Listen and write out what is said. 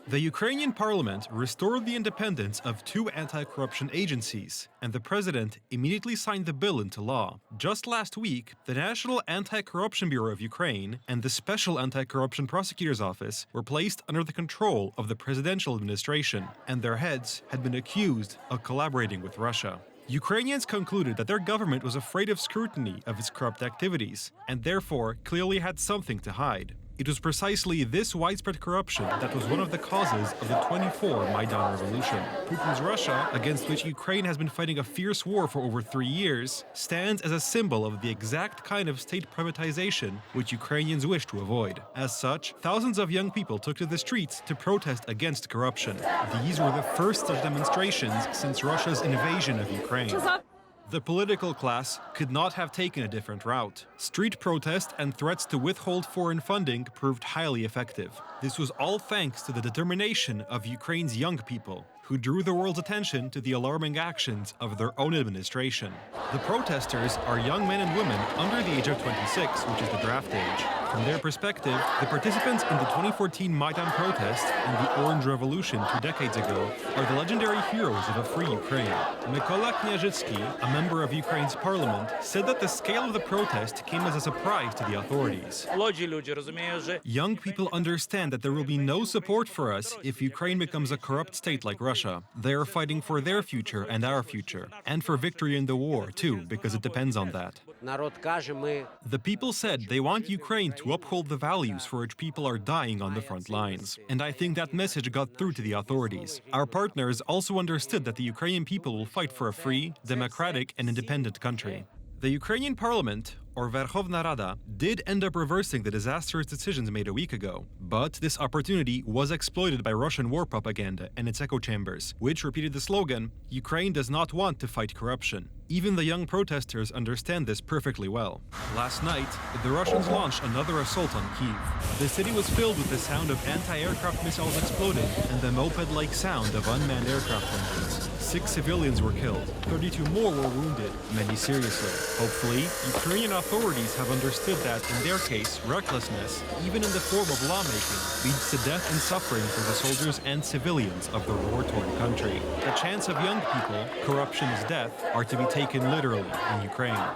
The Ukrainian parliament restored the independence of two anti-corruption agencies, and the president immediately signed the bill into law. Just last week, the National Anti-Corruption Bureau of Ukraine and the Special Anti-Corruption Prosecutor's Office were placed under the control of the presidential administration, and their heads had been accused of collaborating with Russia. Ukrainians concluded that their government was afraid of scrutiny of its corrupt activities, and therefore clearly had something to hide. It was precisely this widespread corruption that was one of the causes of the 24 Maidan Revolution. Putin's Russia, against which Ukraine has been fighting a fierce war for over 3 years, stands as a symbol of the exact kind of state privatization which Ukrainians wish to avoid. As such, thousands of young people took to the streets to protest against corruption. These were the first such demonstrations since Russia's invasion of Ukraine. The political class could not have taken a different route. Street protest and threats to withhold foreign funding proved highly effective. This was all thanks to the determination of Ukraine's young people, who drew the world's attention to the alarming actions of their own administration. The protesters are young men and women under the age of 26, which is the draft age. From their perspective, the participants in the 2014 Maidan protest and the Orange Revolution 2 decades ago are the legendary heroes of a free Ukraine. Mykola Kняжицький, a member of Ukraine's parliament, said that the scale of the protest came as a surprise to the authorities. Young people understand that there will be no support for us if Ukraine becomes a corrupt state like Russia. They are fighting for their future and our future, and for victory in the war, too, because it depends on that. The people said they want Ukraine to uphold the values for which people are dying on the front lines. And I think that message got through to the authorities. Our partners also understood that the Ukrainian people will fight for a free, democratic, and independent country. The Ukrainian parliament, or Verkhovna Rada, did end up reversing the disastrous decisions made a week ago. But this opportunity was exploited by Russian war propaganda and its echo chambers, which repeated the slogan, "Ukraine does not want to fight corruption." Even the young protesters understand this perfectly well. Last night, the Russians launched another assault on Kyiv. The city was filled with the sound of anti-aircraft missiles exploding and the moped-like sound of unmanned aircraft engines. 6 civilians were killed, 32 more were wounded, many seriously. Hopefully, Ukrainian authorities have understood that, in their case, recklessness, even in the form of lawmaking, leads to death and suffering for the soldiers and civilians of the war-torn country. The chants of young people, corruption is death, are to be taken literally in Ukraine.